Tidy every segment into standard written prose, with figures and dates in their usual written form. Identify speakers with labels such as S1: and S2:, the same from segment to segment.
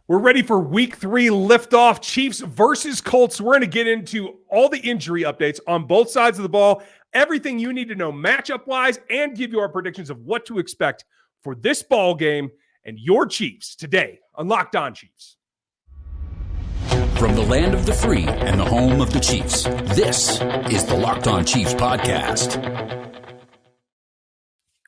S1: We're ready for week 3 liftoff. Chiefs versus Colts. We're going to get into all the injury updates on both sides of the ball, everything you need to know matchup-wise, and give you our predictions of what to expect for this ball game and your Chiefs today on Locked On Chiefs.
S2: From the land of the free and the home of the Chiefs, this is the Locked On Chiefs podcast.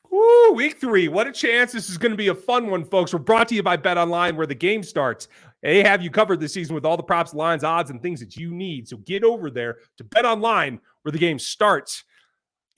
S1: Woo, week 3. What a chance. This is going to be a fun one, folks. We're brought to you by BetOnline, where the game starts. They have you covered this season with all the props, lines, odds, and things that you need. So get over there to BetOnline, where the game starts.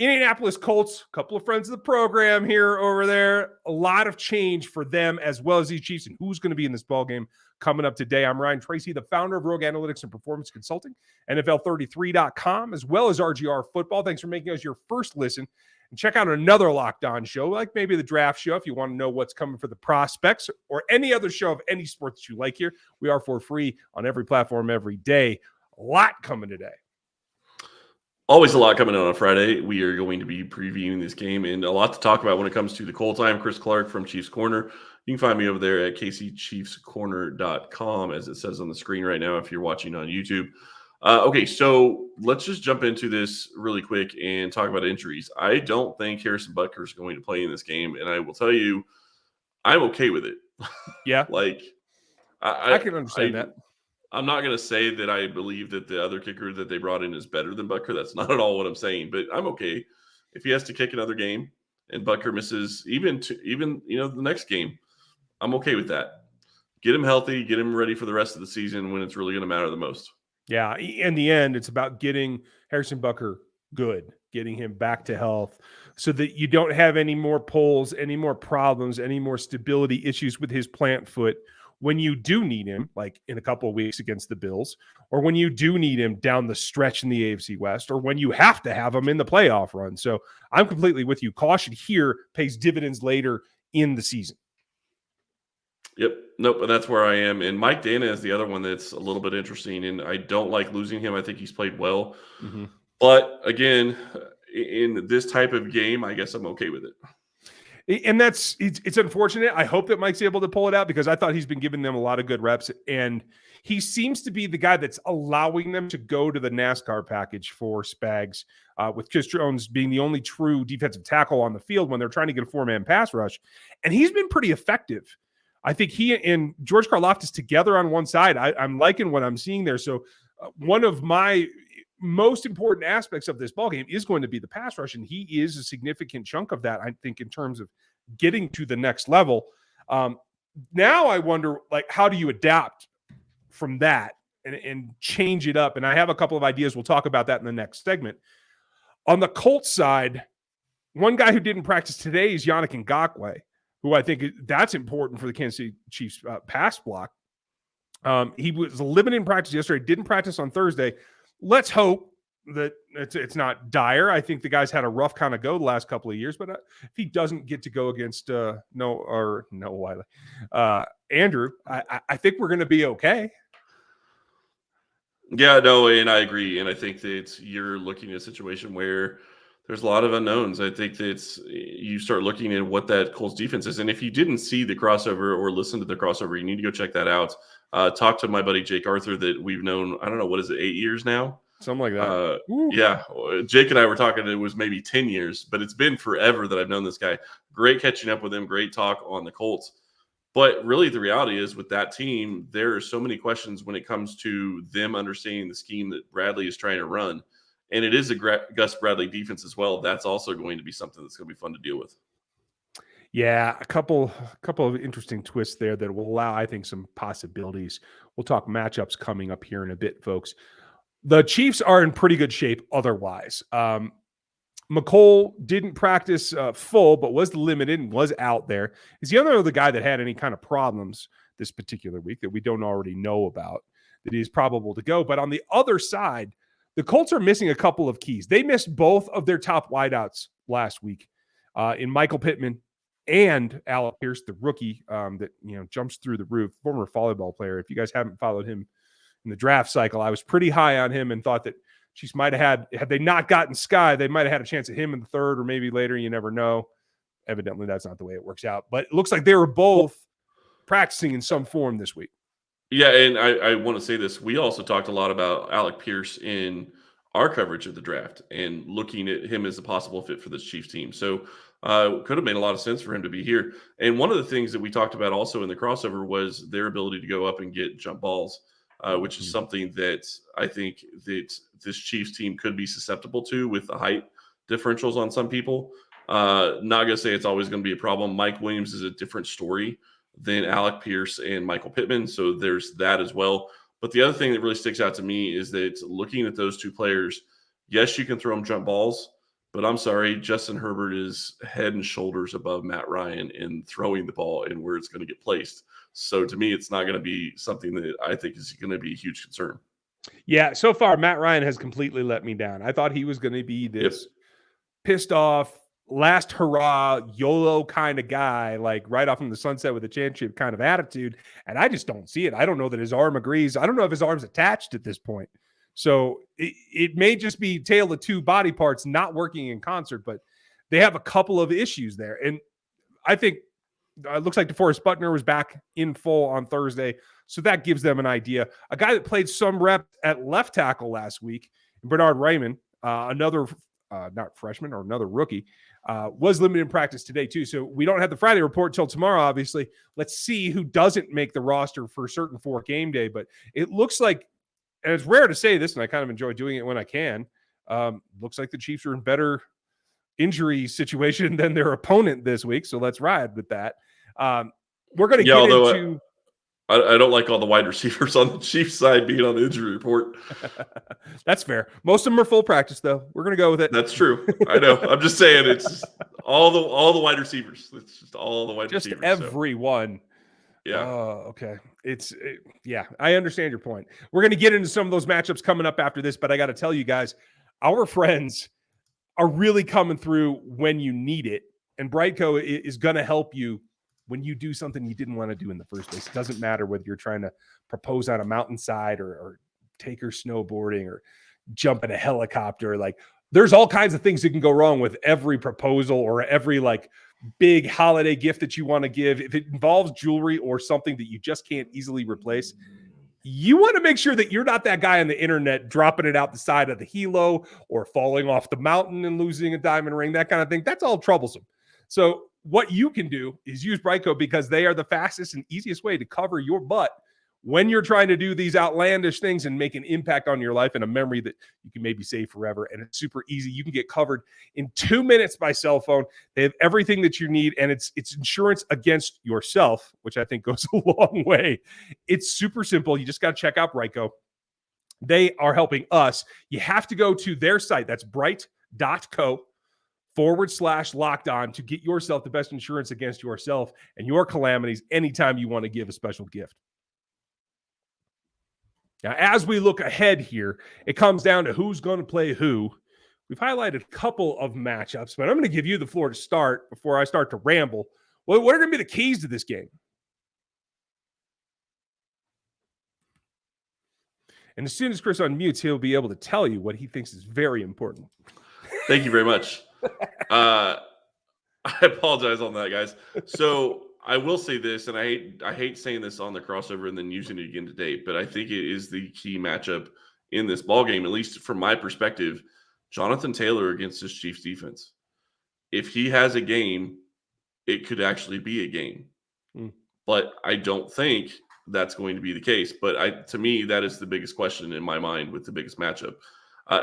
S1: Indianapolis Colts, a couple of friends of the program here over there. A lot of change for them as well as these Chiefs, and who's going to be in this ball game coming up today. I'm Ryan Tracy, the founder of Rogue Analytics and Performance Consulting, NFL33.com, as well as RGR Football. Thanks for making us your first listen. And check out another Locked On show, like maybe the draft show, if you want to know what's coming for the prospects, or any other show of any sport that you like here. We are for free on every platform every day. A lot coming today.
S3: Always a lot coming out on Friday. We are going to be previewing this game and a lot to talk about when it comes to the Colts. I'm Chris Clark from Chiefs Corner. You can find me over there at kcchiefscorner.com, as it says on the screen right now if you're watching on YouTube. Okay, so let's just jump into this really quick and talk about injuries. I don't think Harrison Butker is going to play in this game, and I will tell you, I'm okay with it.
S1: Yeah.
S3: I
S1: can understand that.
S3: I'm not going to say that I believe that the other kicker that they brought in is better than Butker. That's not at all what I'm saying, but I'm okay if he has to kick another game and Butker misses even the next game. I'm okay with that. Get him healthy, get him ready for the rest of the season when it's really going to matter the most.
S1: Yeah, in the end, it's about getting Harrison Butker good, getting him back to health so that you don't have any more pulls, any more problems, any more stability issues with his plant foot when you do need him, like in a couple of weeks against the Bills, or when you do need him down the stretch in the AFC West, or when you have to have him in the playoff run. So I'm completely with you. Caution here pays dividends later in the season.
S3: Yep. Nope. And that's where I am. And Mike Dana is the other one that's a little bit interesting. And I don't like losing him. I think he's played well. Mm-hmm. But again, in this type of game, I guess I'm okay with it.
S1: And it's unfortunate. I hope that Mike's able to pull it out because I thought he's been giving them a lot of good reps. And he seems to be the guy that's allowing them to go to the NASCAR package for Spags, with Chris Jones being the only true defensive tackle on the field when they're trying to get a 4-man pass rush. And he's been pretty effective. I think he and George Karlaftis together on one side. I'm liking what I'm seeing there. So one of my most important aspects of this ballgame is going to be the pass rush, and he is a significant chunk of that, I think, in terms of getting to the next level. Now I wonder, how do you adapt from that and change it up? And I have a couple of ideas. We'll talk about that in the next segment. On the Colts side, one guy who didn't practice today is Yannick Ngakoue, who I think that's important for the Kansas City Chiefs pass block. He was limited in practice yesterday, didn't practice on Thursday. Let's hope that it's not dire. I think the guy's had a rough kind of go the last couple of years, but if he doesn't get to go against Andrew, I think we're going to be okay.
S3: Yeah, no, and I agree. And I think that you're looking at a situation where there's a lot of unknowns. I think that you start looking at what that Colts defense is. And if you didn't see the crossover or listen to the crossover, you need to go check that out. Talk to my buddy Jake Arthur that we've known, I don't know, what is it, 8 years now?
S1: Something like that.
S3: Yeah. Jake and I were talking, it was maybe 10 years, but it's been forever that I've known this guy. Great catching up with him. Great talk on the Colts. But really the reality is with that team, there are so many questions when it comes to them understanding the scheme that Bradley is trying to run. And it is a Gus Bradley defense as well. That's also going to be something that's going to be fun to deal with.
S1: Yeah, a couple of interesting twists there that will allow, I think, some possibilities. We'll talk matchups coming up here in a bit, folks. The Chiefs are in pretty good shape otherwise. Mecole didn't practice full, but was limited and was out there. He's the other guy that had any kind of problems this particular week that we don't already know about, that he's probable to go. But on the other side, the Colts are missing a couple of keys. They missed both of their top wideouts last week in Michael Pittman and Alec Pierce, the rookie that jumps through the roof, former volleyball player. If you guys haven't followed him in the draft cycle, I was pretty high on him and thought that Chiefs might have had they not gotten Skyy, they might have had a chance at him in the third or maybe later. You never know. Evidently, that's not the way it works out. But it looks like they were both practicing in some form this week.
S3: Yeah, and I want to say this. We also talked a lot about Alec Pierce in our coverage of the draft and looking at him as a possible fit for this Chiefs team. So could have made a lot of sense for him to be here. And one of the things that we talked about also in the crossover was their ability to go up and get jump balls, which is something that I think that this Chiefs team could be susceptible to with the height differentials on some people. Not going to say it's always going to be a problem. Mike Williams is a different story than Alec Pierce and Michael Pittman. So there's that as well. But the other thing that really sticks out to me is that looking at those two players, yes, you can throw them jump balls, but I'm sorry, Justin Herbert is head and shoulders above Matt Ryan in throwing the ball and where it's going to get placed. So to me, it's not going to be something that I think is going to be a huge concern.
S1: Yeah, so far, Matt Ryan has completely let me down. I thought he was going to be this pissed off, last hurrah, YOLO kind of guy, like right off in the sunset with a championship kind of attitude. And I just don't see it. I don't know that his arm agrees. I don't know if his arm's attached at this point. So it may just be tale of two body parts not working in concert, but they have a couple of issues there. And I think it looks like DeForest Buckner was back in full on Thursday. So that gives them an idea. A guy that played some reps at left tackle last week, Bernard Raymond, another not freshman or another rookie, was limited in practice today too. So we don't have the Friday report until tomorrow, obviously. Let's see who doesn't make the roster for certain for game day. But it looks like, and it's rare to say this, and I kind of enjoy doing it when I can, looks like the Chiefs are in better injury situation than their opponent this week. So let's ride with that. We're going to get into...
S3: I don't like all the wide receivers on the Chiefs side being on the injury report.
S1: That's fair. Most of them are full practice, though. We're going to go with it.
S3: That's true. I know. I'm just saying it's just all the wide receivers. It's just all the wide receivers.
S1: Just everyone.
S3: So. Yeah.
S1: Oh, okay. Yeah, I understand your point. We're going to get into some of those matchups coming up after this, but I got to tell you guys, our friends are really coming through when you need it. And BriteCo is going to help you when you do something you didn't want to do in the first place. It doesn't matter whether you're trying to propose on a mountainside or take her snowboarding or jump in a helicopter. Like, there's all kinds of things that can go wrong with every proposal or every like big holiday gift that you want to give. If it involves jewelry or something that you just can't easily replace, you want to make sure that you're not that guy on the internet dropping it out the side of the helo or falling off the mountain and losing a diamond ring, that kind of thing. That's all troublesome. So what you can do is use BriteCo because they are the fastest and easiest way to cover your butt when you're trying to do these outlandish things and make an impact on your life and a memory that you can maybe save forever. And it's super easy. You can get covered in 2 minutes by cell phone. They have everything that you need, and it's insurance against yourself, which I think goes a long way. It's super simple. You just got to check out BriteCo. They are helping us. You have to go to their site. That's brite.co/locked on to get yourself the best insurance against yourself and your calamities anytime you want to give a special gift. Now, as we look ahead here, it comes down to who's going to play who. We've highlighted a couple of matchups, but I'm going to give you the floor to start before I start to ramble. What are going to be the keys to this game? And as soon as Chris unmutes, he'll be able to tell you what he thinks is very important.
S3: Thank you very much. I apologize on that, guys. So I will say this, and I hate saying this on the crossover and then using it again today, but I think it is the key matchup in this ball game, at least from my perspective. Jonathan Taylor against this Chiefs defense. If he has a game, it could actually be a game. But I don't think that's going to be the case. But to me, that is the biggest question in my mind with the biggest matchup.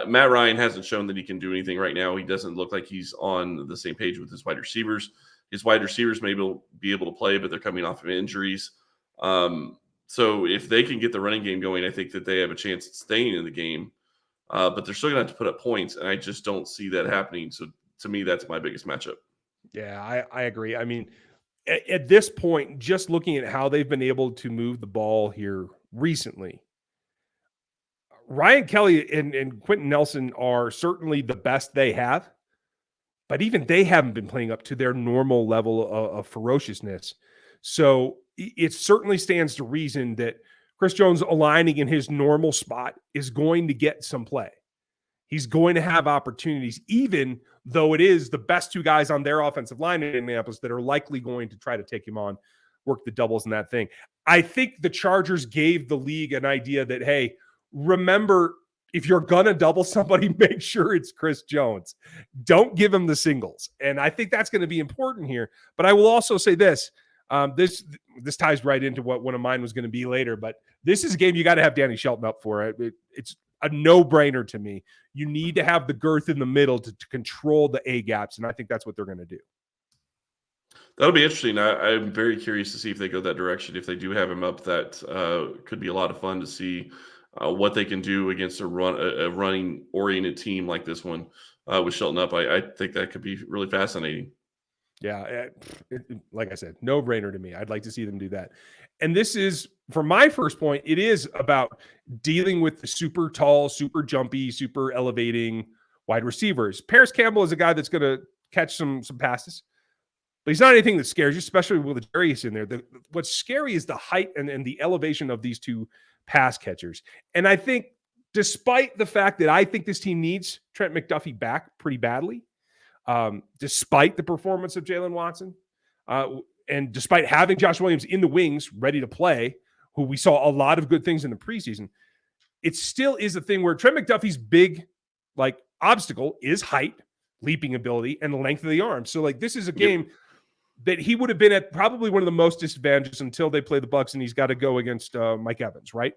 S3: Matt Ryan hasn't shown that he can do anything right now. He doesn't look like he's on the same page with his wide receivers. His wide receivers may be able to play, but they're coming off of injuries. So if they can get the running game going, I think that they have a chance at staying in the game. But they're still going to have to put up points, and I just don't see that happening. So to me, that's my biggest matchup.
S1: Yeah, I agree. I mean, at this point, just looking at how they've been able to move the ball here recently, Ryan Kelly and Quentin Nelson are certainly the best they have, but even they haven't been playing up to their normal level of ferociousness. So it certainly stands to reason that Chris Jones aligning in his normal spot is going to get some play. He's going to have opportunities, even though it is the best two guys on their offensive line in Indianapolis that are likely going to try to take him on work the doubles in that thing. I think the Chargers gave the league an idea that, hey, remember, if you're going to double somebody, make sure it's Chris Jones. Don't give him the singles. And I think that's going to be important here. But I will also say this. This ties right into what one of mine was going to be later, but this is a game you got to have Danny Shelton up for. It's a no-brainer to me. You need to have the girth in the middle to control the A gaps, and I think that's what they're going to do.
S3: That'll be interesting. I'm very curious to see if they go that direction. If they do have him up, that could be a lot of fun to see what they can do against a running-oriented team like this one with Shelton up. I think that could be really fascinating.
S1: Yeah, like I said, no-brainer to me. I'd like to see them do that. And this is, for my first point, it is about dealing with the super tall, super jumpy, super elevating wide receivers. Paris Campbell is a guy that's going to catch some passes, but he's not anything that scares you, especially with Darius in there. What's scary is the height and the elevation of these two pass catchers. And I think, despite the fact that I think this team needs Trent McDuffie back pretty badly, despite the performance of Jalen Watson, and despite having Josh Williams in the wings ready to play, who we saw a lot of good things in the preseason, it still is a thing where Trent McDuffie's big obstacle is height, leaping ability, and the length of the arm. So this is a game that he would have been at probably one of the most disadvantages until they play the Bucs, and he's got to go against Mike Evans, right?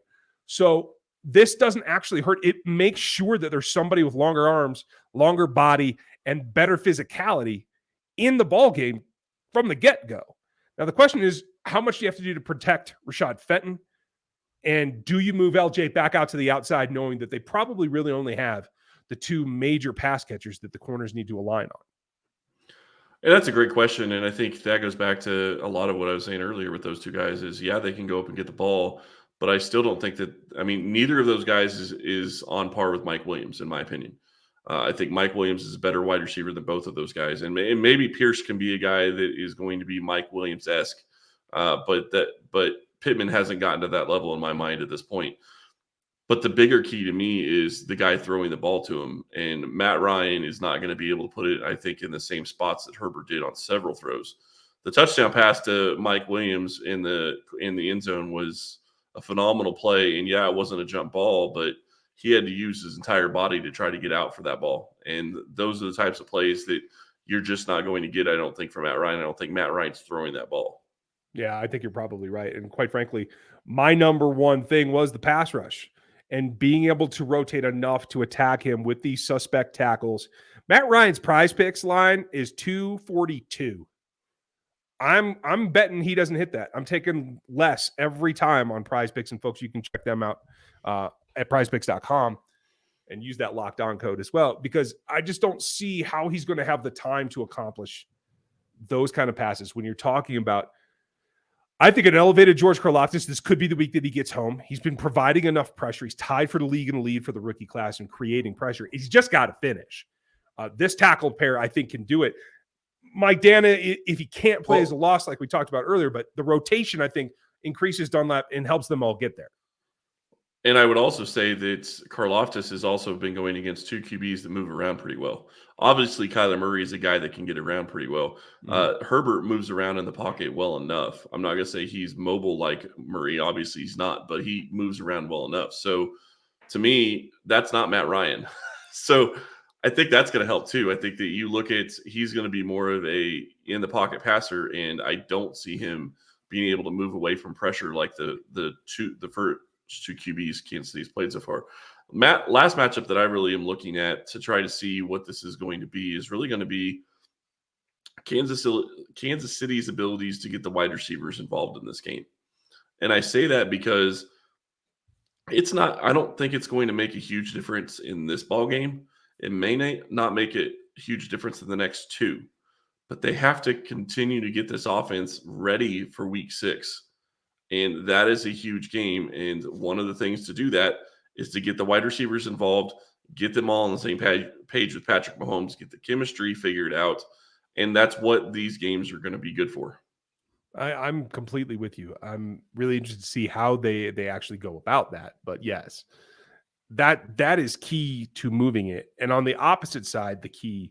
S1: So this doesn't actually hurt. It makes sure that there's somebody with longer arms, longer body, and better physicality in the ball game from the get-go. Now, the question is, how much do you have to do to protect Rashad Fenton? And do you move LJ back out to the outside, knowing that they probably really only have the two major pass catchers that the corners need to align on?
S3: And that's a great question. And I think that goes back to a lot of what I was saying earlier with those two guys is, yeah, they can go up and get the ball, but I still don't think that, neither of those guys is on par with Mike Williams, in my opinion. I think Mike Williams is a better wide receiver than both of those guys. And maybe Pierce can be a guy that is going to be Mike Williams-esque, but Pittman hasn't gotten to that level in my mind at this point. But the bigger key to me is the guy throwing the ball to him. And Matt Ryan is not going to be able to put it, I think, in the same spots that Herbert did on several throws. The touchdown pass to Mike Williams in the end zone was a phenomenal play. And, yeah, it wasn't a jump ball, but he had to use his entire body to try to get out for that ball. And those are the types of plays that you're just not going to get, I don't think, from Matt Ryan. I don't think Matt Ryan's throwing that ball.
S1: Yeah, I think you're probably right. And quite frankly, my number one thing was the pass rush and being able to rotate enough to attack him with these suspect tackles. Matt Ryan's PrizePicks line is 242. I'm betting he doesn't hit that. I'm taking less every time on PrizePicks, and folks, you can check them out at prizepicks.com and use that locked on code as well, because I just don't see how he's going to have the time to accomplish those kind of passes when you're talking about, I think, an elevated George Karlaftis. This could be the week that he gets home. He's been providing enough pressure. He's tied for the league in the lead for the rookie class and creating pressure. He's just got to finish. This tackle pair, I think, can do it. Mike Dana, if he can't play as a loss like we talked about earlier, but the rotation, I think, increases Dunlap and helps them all get there.
S3: And I would also say that Karlaftis has also been going against two QBs that move around pretty well. Obviously, Kyler Murray is a guy that can get around pretty well. Herbert moves around in the pocket well enough. I'm not going to say he's mobile like Murray. Obviously, he's not, but he moves around well enough. So, to me, that's not Matt Ryan. So, I think that's going to help too. I think that you look at, he's going to be more of a in the pocket passer, and I don't see him being able to move away from pressure like the first two QBs Kansas City's played so far. Last matchup that I really am looking at to try to see what this is going to be is really going to be Kansas City's abilities to get the wide receivers involved in this game. And I say that because I don't think it's going to make a huge difference in this ball game. It may not make a huge difference in the next two, but they have to continue to get this offense ready for week 6. And that is a huge game. And one of the things to do that is to get the wide receivers involved, get them all on the same page with Patrick Mahomes, get the chemistry figured out. And that's what these games are going to be good for.
S1: I'm completely with you. I'm really interested to see how they actually go about that. But yes, that is key to moving it. And on the opposite side, the key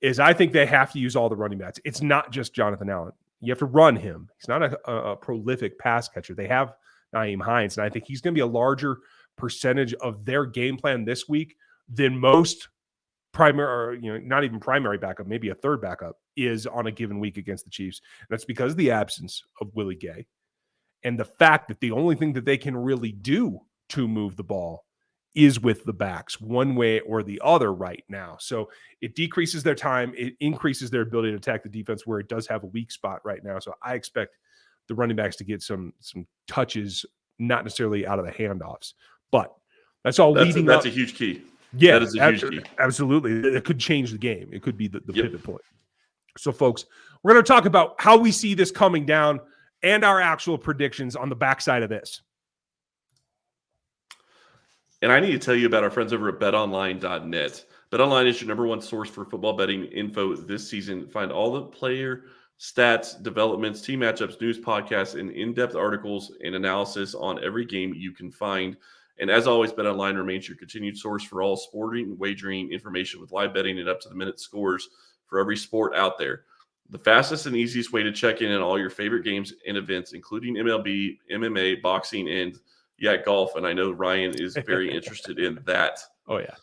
S1: is I think they have to use all the running backs. It's not just Jonathan Allen. You have to run him. He's not a prolific pass catcher. They have Nyheim Hines, and I think he's going to be a larger percentage of their game plan this week than most primary, or not even primary backup, maybe a third backup is on a given week against the Chiefs. And that's because of the absence of Willie Gay and the fact that the only thing that they can really do to move the ball is with the backs one way or the other right now. So it decreases their time. It increases their ability to attack the defense where it does have a weak spot right now. So I expect the running backs to get some touches, not necessarily out of the handoffs, but that's all leading up.
S3: That's a huge key.
S1: Yeah,
S3: that is a huge key.
S1: Absolutely. It could change the game. It could be the pivot point. So folks, we're going to talk about how we see this coming down and our actual predictions on the backside of this.
S3: And I need to tell you about our friends over at BetOnline.net. BetOnline is your number one source for football betting info this season. Find all the player stats, developments, team matchups, news, podcasts, and in-depth articles and analysis on every game you can find. And as always, BetOnline remains your continued source for all sporting wagering information with live betting and up-to-the-minute scores for every sport out there. The fastest and easiest way to check in on all your favorite games and events, including MLB, MMA, boxing, and golf. And I know Ryan is very interested in that.
S1: Oh, yeah.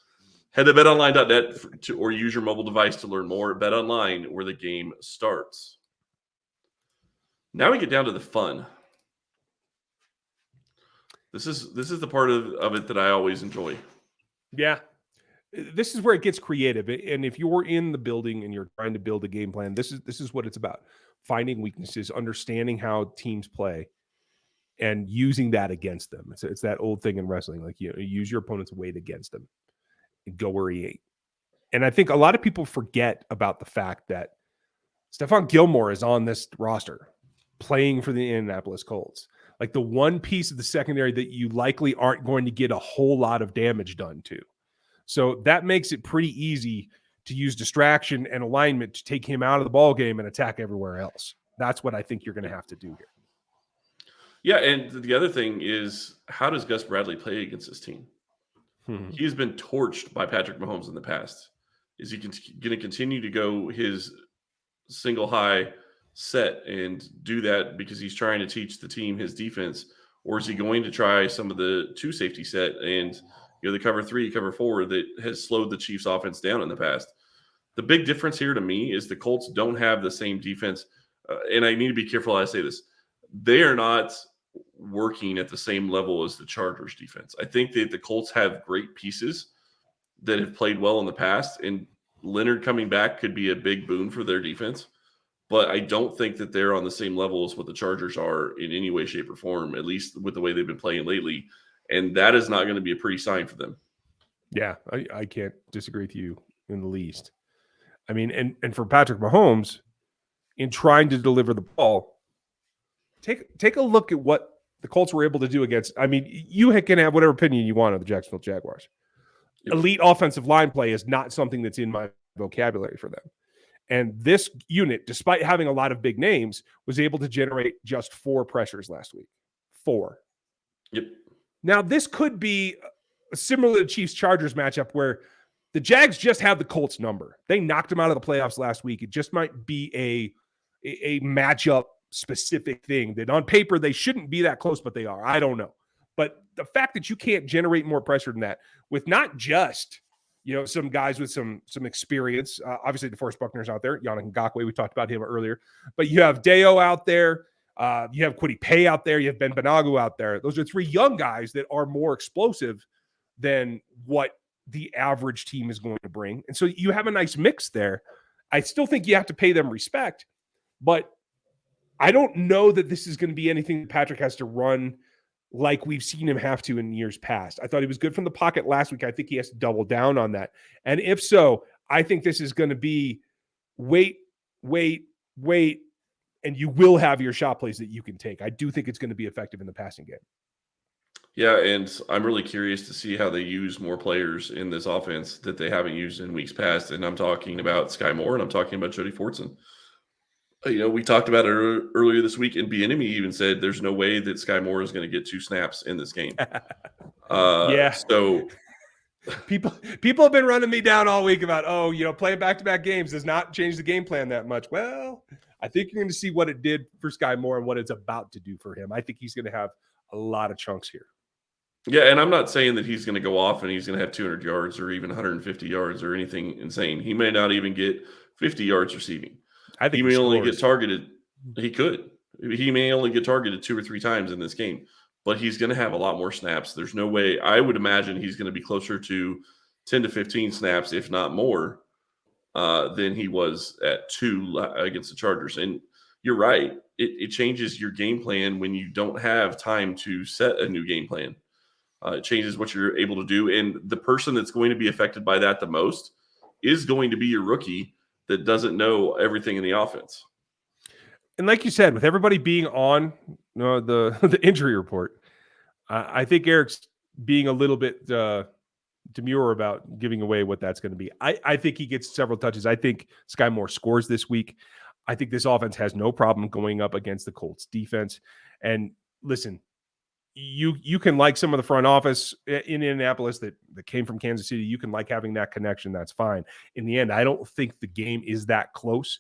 S3: Head to betonline.net or use your mobile device to learn more. BetOnline, where the game starts. Now we get down to the fun. This is the part of it that I always enjoy.
S1: Yeah. This is where it gets creative. And if you're in the building and you're trying to build a game plan, this is what it's about. Finding weaknesses, understanding how teams play, and using that against them. It's that old thing in wrestling, like use your opponent's weight against them and go where he ain't. And I think a lot of people forget about the fact that Stephon Gilmore is on this roster playing for the Indianapolis Colts. Like the one piece of the secondary that you likely aren't going to get a whole lot of damage done to. So that makes it pretty easy to use distraction and alignment to take him out of the ball game and attack everywhere else. That's what I think you're going to have to do here.
S3: Yeah, and the other thing is, how does Gus Bradley play against this team? He has been torched by Patrick Mahomes in the past. Is he going to continue to go his single high set and do that because he's trying to teach the team his defense? Or is he going to try some of the two safety set and the cover 3, cover 4 that has slowed the Chiefs offense down in the past? The big difference here to me is the Colts don't have the same defense. And I need to be careful how I say this. They are not working at the same level as the Chargers defense. I think that the Colts have great pieces that have played well in the past, and Leonard coming back could be a big boon for their defense. But I don't think that they're on the same level as what the Chargers are in any way, shape, or form, at least with the way they've been playing lately. And that is not going to be a pretty sign for them.
S1: Yeah, I can't disagree with you in the least. I mean, and for Patrick Mahomes, in trying to deliver the ball, take a look at what the Colts were able to do against. I mean, you can have whatever opinion you want of the Jacksonville Jaguars. Yep. Elite offensive line play is not something that's in my vocabulary for them. And this unit, despite having a lot of big names, was able to generate just 4 pressures last week. 4.
S3: Yep.
S1: Now, this could be similar to the Chiefs-Chargers matchup where the Jags just have the Colts number. They knocked them out of the playoffs last week. It just might be a matchup specific thing that on paper they shouldn't be that close, but they are. I don't know. But the fact that you can't generate more pressure than that with not just some guys with some experience, obviously DeForest Buckner's out there, Yannick Ngakoue, we talked about him earlier, but you have Deo out there, you have Kwity Paye out there, you have Ben Banogu out there. Those are 3 young guys that are more explosive than what the average team is going to bring. And so you have a nice mix there. I still think you have to pay them respect, but I don't know that this is going to be anything that Patrick has to run like we've seen him have to in years past. I thought he was good from the pocket last week. I think he has to double down on that. And if so, I think this is going to be wait, and you will have your shot plays that you can take. I do think it's going to be effective in the passing game.
S3: Yeah, and I'm really curious to see how they use more players in this offense that they haven't used in weeks past. And I'm talking about Skyy Moore, and I'm talking about Jody Fortson. We talked about it earlier this week, and Bieniemy even said there's no way that Skyy Moore is going to get 2 snaps in this game.
S1: Yeah.
S3: So
S1: people have been running me down all week about, playing back-to-back games does not change the game plan that much. Well, I think you're going to see what it did for Skyy Moore and what it's about to do for him. I think he's going to have a lot of chunks here.
S3: Yeah, and I'm not saying that he's going to go off and he's going to have 200 yards or even 150 yards or anything insane. He may not even get 50 yards receiving.
S1: I think
S3: he may only get targeted. He could. He may only get targeted 2 or 3 times in this game, but he's going to have a lot more snaps. There's no way. I would imagine he's going to be closer to 10 to 15 snaps, if not more, than he was at 2 against the Chargers. And you're right. It changes your game plan when you don't have time to set a new game plan. It changes what you're able to do. And the person that's going to be affected by that the most is going to be your rookie that doesn't know everything in the offense.
S1: And like you said, with everybody being on the injury report, I think Eric's being a little bit demure about giving away what that's going to be. I think he gets several touches. I think Skyy Moore scores this week. I think this offense has no problem going up against the Colts defense. And listen, you can like some of the front office in Indianapolis that came from Kansas City. You can like having that connection. That's fine. In the end, I don't think the game is that close.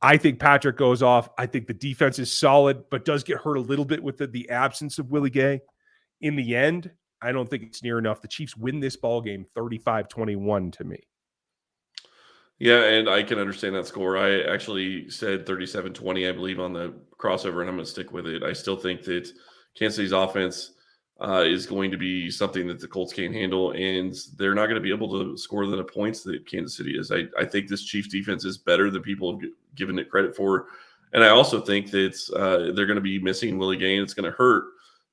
S1: I think Patrick goes off. I think the defense is solid, but does get hurt a little bit with the absence of Willie Gay. In the end, I don't think it's near enough. The Chiefs win this ball game 35-21 to me.
S3: Yeah, and I can understand that score. I actually said 37-20, I believe, on the crossover, and I'm going to stick with it. I still think that Kansas City's offense is going to be something that the Colts can't handle, and they're not going to be able to score the points that Kansas City is. I think this Chiefs defense is better than people have given it credit for, and I also think that they're going to be missing Willie Gay, and it's going to hurt,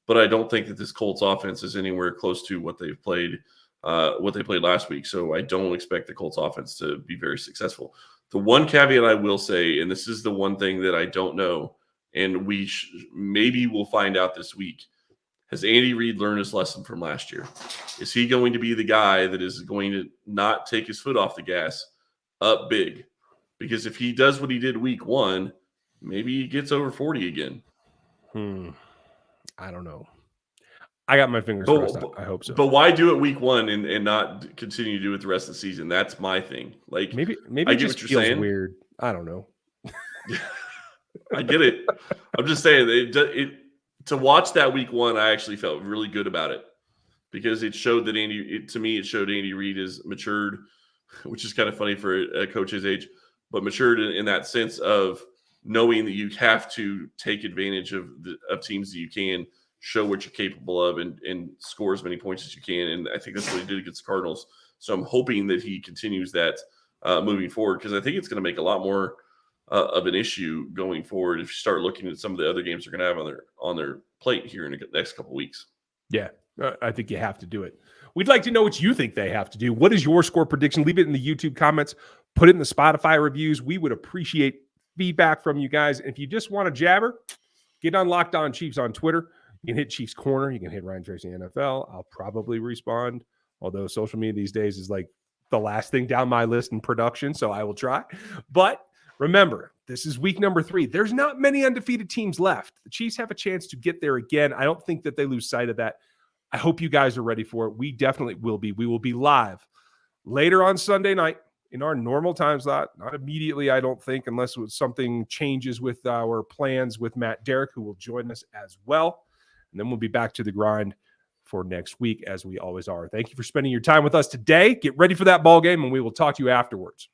S3: but I don't think that this Colts offense is anywhere close to what they played last week, so I don't expect the Colts offense to be very successful. The one caveat I will say, and this is the one thing that I don't know, and maybe we'll find out this week. Has Andy Reid learned his lesson from last year? Is he going to be the guy that is going to not take his foot off the gas up big? Because if he does what he did week 1, maybe he gets over 40 again.
S1: I don't know. I got my fingers crossed. I hope so.
S3: But why do it week 1 and not continue to do it the rest of the season? That's my thing. Like
S1: maybe
S3: I
S1: it
S3: get
S1: just
S3: what you're
S1: feels
S3: saying.
S1: Weird. I don't know.
S3: I get it. I'm just saying to watch that week 1, I actually felt really good about it because it showed that it showed Andy Reid is matured, which is kind of funny for a coach his age, but matured in that sense of knowing that you have to take advantage of teams that you can, show what you're capable of, and score as many points as you can. And I think that's what he did against the Cardinals. So I'm hoping that he continues that moving forward, because I think it's going to make a lot more of an issue going forward if you start looking at some of the other games they're going to have on their plate here in the next couple of weeks.
S1: Yeah, I think you have to do it. We'd like to know what you think they have to do. What is your score prediction? Leave it in the YouTube comments. Put it in the Spotify reviews. We would appreciate feedback from you guys. And if you just want to jabber, get on Locked On Chiefs on Twitter. You can hit Chiefs Corner. You can hit Ryan Tracy NFL. I'll probably respond, although social media these days is like the last thing down my list in production, so I will try. But remember, this is week number 3. There's not many undefeated teams left. The Chiefs have a chance to get there again. I don't think that they lose sight of that. I hope you guys are ready for it. We definitely will be. We will be live later on Sunday night in our normal time slot. Not immediately, I don't think, unless something changes with our plans with Matt Derrick, who will join us as well. And then we'll be back to the grind for next week, as we always are. Thank you for spending your time with us today. Get ready for that ball game, and we will talk to you afterwards.